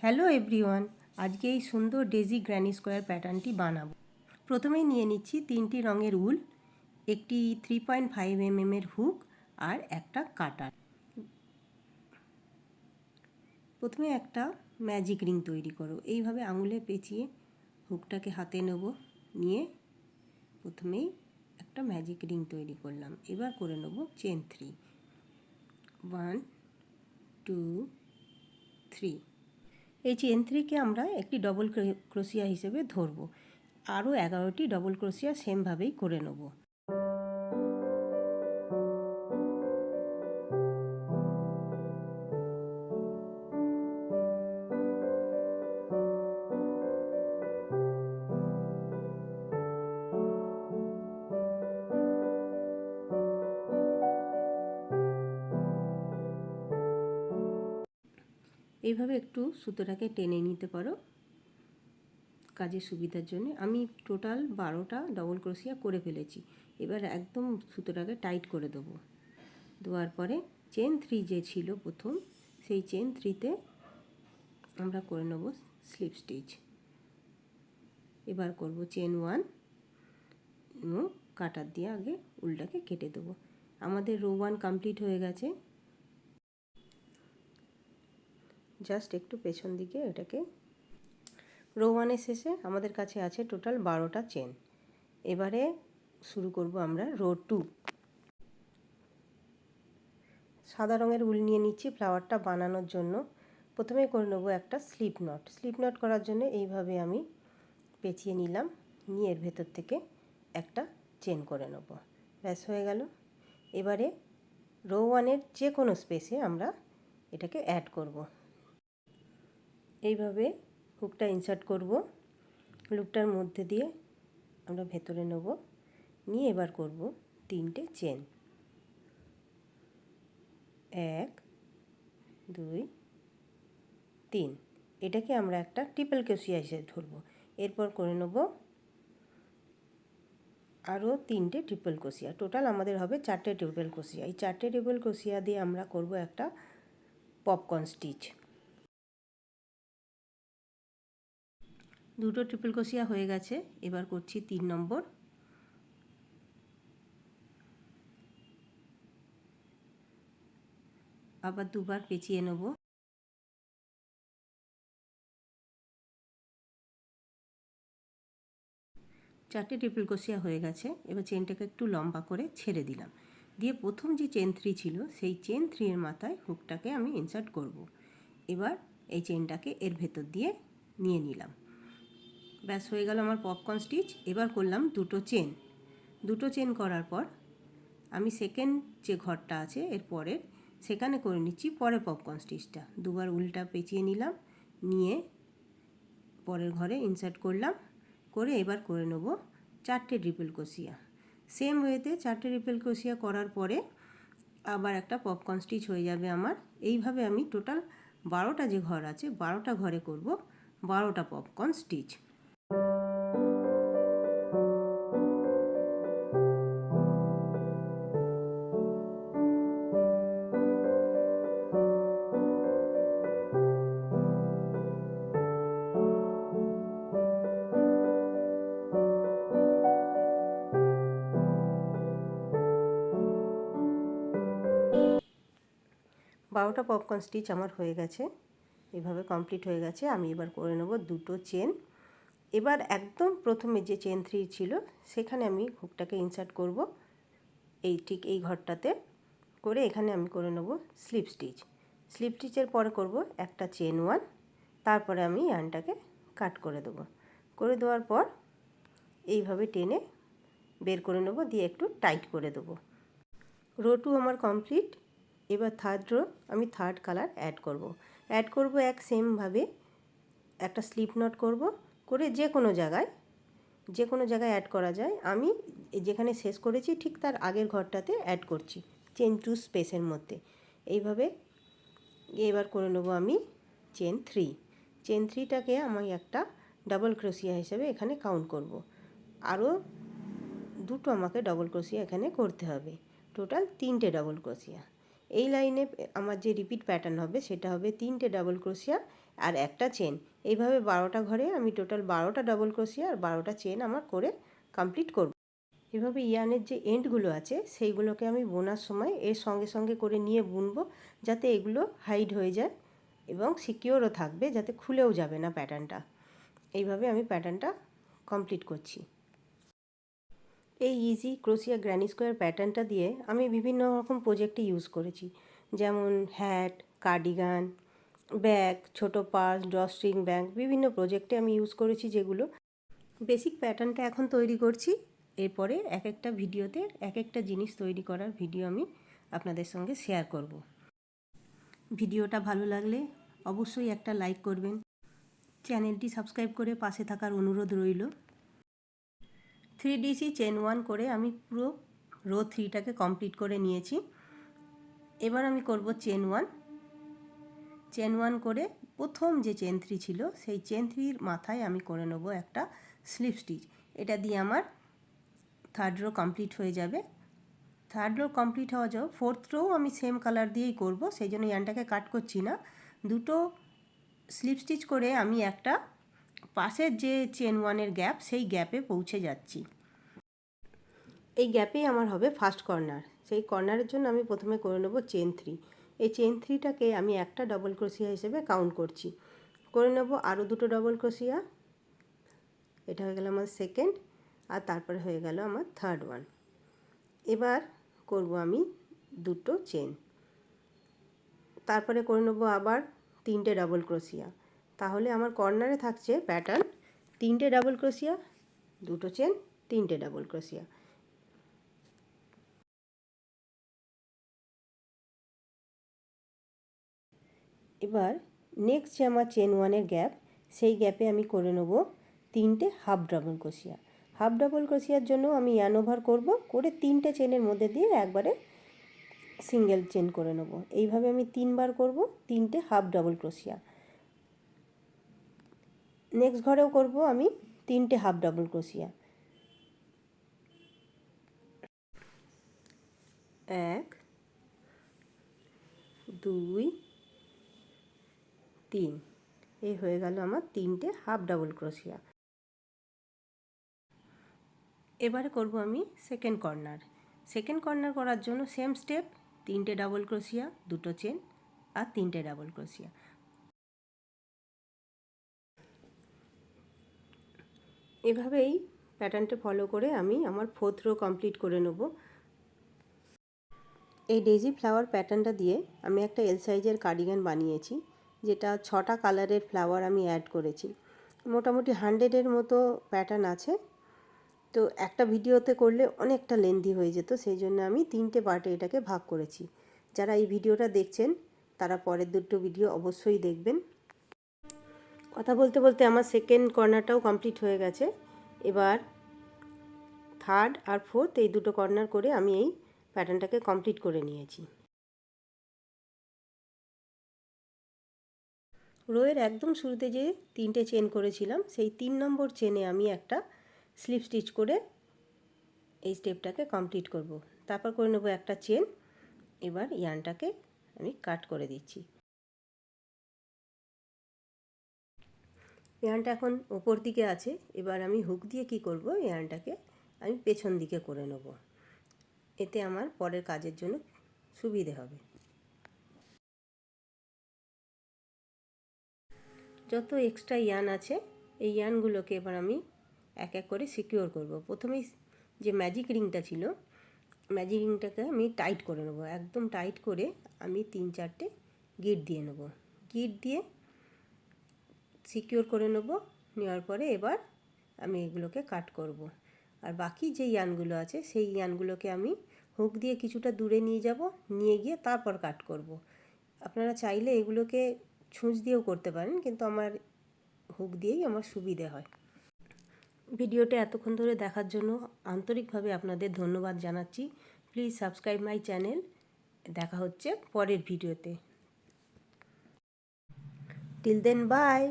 Hello everyone, আজকে এই সুন্দর ডেজি গ্র্যানি স্কোয়ার প্যাটার্নটি বানাবো। প্রথমেই নিয়ে নিচ্ছি 3টি রঙের উল, একটি 3.5 mm হুক আর একটা কাটার। প্রথমে একটা ম্যাজিক রিং তৈরি করো। এইভাবে আঙুলে পেঁচিয়ে হুকটাকে হাতে নেব, নিয়ে প্রথমেই একটা ম্যাজিক রিং তৈরি করলাম। এবার করে নেব চেন 3, 1 2 3। এই চেন 3কে আমরা একটি ডবল ক্রোশিয়া হিসেবে ধরবো। আরও 11টি ডবল ক্রোশিয়া সেমভাবেই করে নেব। এইভাবে একটু সুতোটাকে টেনে নিতে পারো কাজের সুবিধার জন্য। আমি টোটাল 12টা ডবল ক্রোশিয়া করে ফেলেছি। এবার একদম সুতোটাকে টাইট করে দেবো। দেওয়ার পরে চেন 3 যে ছিল প্রথম, সেই চেন 3তে আমরা করে নেব স্লিপ স্টিচ। এবার করব চেন 1 এবং কাটার দিয়ে আগে উলটাকে কেটে দেবো। আমাদের রো 1 কমপ্লিট হয়ে গেছে। জাস্ট একটু পেছন দিকে এটাকে রো 1-এর শেষে আমাদের কাছে আছে টোটাল 12টা চেন। এবারে শুরু করব আমরা রো 2। সাদা রঙের উল নিয়ে নিচ্ছি ফ্লাওয়ারটা বানানোর জন্য। প্রথমে করে নেব একটা স্লিপ নট। স্লিপ নট করার জন্য এইভাবে আমি পেঁচিয়ে নিলাম, নিয়ে এর ভেতর থেকে একটা চেন করে নেব। ব্যাস হয়ে গেল। এবারে রো 1-এর যে কোনো স্পেসে আমরা এটাকে অ্যাড করব। এইভাবে হুকটা ইনসার্ট করব, লুপটার মধ্যে দিয়ে আমরা ভেতরে নেব, নিয়ে এবার করব 3টে চেন। 1 2 3। এটাকে আমরা একটা ট্রিপল ক্রোশিয়া হিসেবে ধরব। এরপর করে নেব আরও 3টে ট্রিপল ক্রোশিয়া। টোটাল আমাদের হবে 4টে ট্রিপল ক্রোশিয়া। এই 4টে ট্রিপল ক্রোশিয়া দিয়ে আমরা করব একটা পপকর্ন স্টিচ। 2টো ট্রিপল ক্রোশিয়া হয়ে গেছে। এবার করছি 3 নম্বর। আবার দুবার পেঁচিয়ে নেব। চারটে ট্রিপল ক্রোশিয়া হয়ে গেছে। এবার চেনটাকে একটু লম্বা করে ছেড়ে দিলাম, দিয়ে প্রথম যে চেন 3 ছিল সেই চেন 3 এর মাথায় হুকটাকে আমি ইনসার্ট করব। এবার এই চেনটাকে এর ভেতর দিয়ে নিয়ে নিলাম। ব্যাস হয়ে গেল আমার পপকর্ন স্টিচ। এবার করলাম 2টো চেন। 2টো চেন করার পর আমি সেকেন্ড যে ঘরটা আছে এর পরের, সেখানে করে নিচ্ছি পরের পপকর্ন স্টিচটা। দুবার উল্টা পেঁচিয়ে নিলাম, নিয়ে পরের ঘরে ইনসার্ট করলাম, করে এবার করে নেব 4টে ট্রিপল ক্রোশিয়া। সেম ওয়েতে 4টে ট্রিপল ক্রোশিয়া করার পরে আবার একটা পপকর্ন স্টিচ হয়ে যাবে আমার। এইভাবে আমি টোটাল 12টা যে ঘর আছে 12টা ঘরে করব 12টা পপকর্ন স্টিচ। বারোটা পপকর্ন স্টিচ আমার হয়ে গেছে। এভাবে কমপ্লিট হয়ে গেছে। আমি এবার করে নেব 2টো চেন। এবার একদম প্রথমে যে চেন 3 ছিল সেখানে আমি হুকটাকে ইনসার্ট করব, এই ঠিক এই ঘরটাতে করে এখানে আমি করে নেব স্লিপ স্টিচ। স্লিপ স্টিচের পরে করব একটা চেন 1, তারপরে আমি ইয়ার্নটাকে কাট করে দেবো। করে দেওয়ার পর এইভাবে টেনে বের করে নেব, দিয়ে একটু টাইট করে দেবো। রো 2 আমার কমপ্লিট। এবার থার্ড রো আমি থার্ড কালার অ্যাড করব এক সেমভাবে একটা স্লিপ নট করব, করে যে কোনো জায়গায় অ্যাড করা যায়। আমি যেখানে শেষ করেছি ঠিক তার আগের ঘরটাতে অ্যাড করছি চেন 2 স্পেসের মধ্যে। এইভাবে এবার করে নেব আমি চেন 3। চেন 3টাকে আমি একটা ডাবল ক্রোশিয়া হিসেবে এখানে কাউন্ট করব। আরও 2টো আমাকে ডবল ক্রোশিয়া এখানে করতে হবে। টোটাল 3টে ডবল ক্রোশিয়া। এই লাইনে আমার যে রিপিট প্যাটার্ন হবে সেটা হবে 3টে ডাবল ক্রোশিয়া আর একটা চেন। এইভাবে 12টা ঘরে আমি টোটাল 12টা ডাবল ক্রোশিয়া আর 12টা চেন আমার করে কমপ্লিট করব। এভাবে ইয়ানের যে এন্ডগুলো আছে সেইগুলোকে আমি বোনার সময় এর সঙ্গে সঙ্গে করে নিয়ে বুনবো, যাতে এগুলো হাইড হয়ে যায় এবং সিকিওরও থাকবে, যাতে খুলেও যাবে না প্যাটার্নটা। এইভাবে আমি প্যাটার্নটা কমপ্লিট করছি। এই ইজি ক্রোশিয়া গ্র্যানি স্কোয়ার প্যাটার্নটা দিয়ে আমি বিভিন্ন রকম প্রজেক্টে ইউজ করেছি, যেমন হ্যাট, কার্ডিগান, ব্যাগ, ছোটো পার্স, ড্রস্ট্রিং ব্যাগ, বিভিন্ন প্রজেক্টে আমি ইউজ করেছি। যেগুলো বেসিক প্যাটার্নটা এখন তৈরি করছি, এরপরে এক একটা ভিডিওতে এক একটা জিনিস তৈরি করার ভিডিও আমি আপনাদের সঙ্গে শেয়ার করব। ভিডিওটা ভালো লাগলে অবশ্যই একটা লাইক করবেন, চ্যানেলটি সাবস্ক্রাইব করে পাশে থাকার অনুরোধ রইল। 3DC চেন 1 করে আমি পুরো রো 3টাকে কমপ্লিট করে নিয়েছি। এবার আমি করব চেন 1। চেন 1 করে প্রথম যে চেন 3 ছিল সেই চেন 3-র মাথায় আমি করে নেব একটা স্লিপ স্টিচ। এটা দিয়ে আমার থার্ড রো কমপ্লিট হয়ে যাবে। থার্ড রো কমপ্লিট হওয়া যাও, ফোর্থ রোও আমি সেম কালার দিয়েই করব, সেই জন্য ইয়ানটাকে কাট করছি না। দুটো স্লিপ স্টিচ করে আমি একটা পাশের যে চেন 1-এর গ্যাপ সেই গ্যাপে পৌঁছে যাচ্ছি। এই গ্যাপেই আমার হবে ফার্স্ট কর্নার। সেই কর্নারের জন্য আমি প্রথমে করে নেব চেন 3। এই চেন 3টাকে আমি একটা ডাবল ক্রোশিয়া হিসেবে কাউন্ট করছি। করে নেব আরও দুটো ডাবল ক্রোশিয়া, এটা হয়ে গেল আমার সেকেন্ড, আর তারপরে হয়ে গেল আমার থার্ড ওয়ান। এবার করব আমি দুটো চেন, তারপরে করে নেব আবার 3টে ডাবল ক্রোশিয়া। তাহলে আমার কর্নারে থাকছে প্যাটার্ন 3টে ডাবল ক্রোশিয়া, দুটো চেন, 3টে ডাবল ক্রোশিয়া। এবার নেক্সট যে আমার চেন 1-এর গ্যাপ, সেই গ্যাপে আমি করে নেব 3টে হাফ ডাবল ক্রোশিয়া। হাফ ডাবল ক্রোশিয়ার জন্য আমি ইয়ার্ন ওভার করব, করে 3টে চেনের মধ্যে দিয়ে একবারে সিঙ্গেল চেন করে নেব। এইভাবে আমি 3বার করব 3টে হাফ ডাবল ক্রোশিয়া। নেক্সট ঘরেও করব আমি 3টে হাফ ডাবল ক্রোশিয়া। 1 2 3, এই হয়ে গেল আমার 3টে হাফ ডাবল ক্রোশিয়া। এবারে করব আমি সেকেন্ড কর্নার। সেকেন্ড কর্নার করার জন্য সেম স্টেপ, 3টে ডাবল ক্রোশিয়া, দুটো চেন আর 3টে ডাবল ক্রোশিয়া। এভাবেই প্যাটার্নটা ফলো করে আমি আমার ফোর্থ রো কমপ্লিট করে নেব। এই ডেজি ফ্লাওয়ার প্যাটার্নটা দিয়ে আমি একটা এল সাইজের কার্ডিগান বানিয়েছি, যেটা 6টা কালারের ফ্লাওয়ার আমি অ্যাড করেছি। মোটামুটি 100-এর মতো প্যাটার্ন আছে। তো একটা ভিডিওতে করলে অনেকটা লেন্দি হয়ে যেত, সেই জন্য আমি 3টে পার্টে এটাকে ভাগ করেছি। যারা এই ভিডিওটা দেখছেন তারা পরের দুটো ভিডিও অবশ্যই দেখবেন। কথা বলতে বলতে আমার সেকেন্ড কর্নারটাও কমপ্লিট হয়ে গেছে। এবার থার্ড আর ফোর্থ এই দুটো কর্নার করে আমি এই প্যাটার্নটাকে কমপ্লিট করে নিয়েছি। রোয়ের একদম শুরুতে যে 3টে চেন করেছিলাম, সেই 3 নম্বর চেনে আমি একটা স্লিপ স্টিচ করে এই স্টেপটাকে কমপ্লিট করব। তারপর করে নেব একটা চেন। এবার ইয়ার্নটাকে আমি কাট করে দিচ্ছি। ইয়ার্নটা এখন ওপর দিকে আছে, এবার আমি হুক দিয়ে কি করব, ইয়ার্নটাকে আমি পেছন দিকে করে নেব, এতে আমার পরের কাজের জন্য সুবিধে হবে। যত এক্সট্রা ইয়ার্ন আছে এই ইয়ার্নগুলোকে এবার আমি এক এক করে সিকিওর করব। প্রথমেই যে ম্যাজিক রিংটা ছিল, ম্যাজিক রিংটাকে আমি টাইট করে নেব। একদম টাইট করে আমি 3-4টে গিট দিয়ে নেব। গিট দিয়ে সিকিওর করে নেব। নেওয়ার পরে এবার আমি এগুলোকে কাট করব। আর বাকি যে ইয়ার্নগুলো আছে সেই ইয়ার্নগুলোকে আমি হুক দিয়ে কিছুটা দূরে নিয়ে যাব, নিয়ে গিয়ে তারপর কাট করব। আপনারা চাইলে এগুলোকে ছুঁচ দিয়েও করতে পারেন, কিন্তু আমার হুক দিয়েই আমার সুবিধে হয়। ভিডিওটা এতক্ষণ ধরে দেখার জন্য আন্তরিকভাবে আপনাদের ধন্যবাদ জানাচ্ছি। Please subscribe my channel. দেখা হচ্ছে পরের ভিডিওতে। Till then by.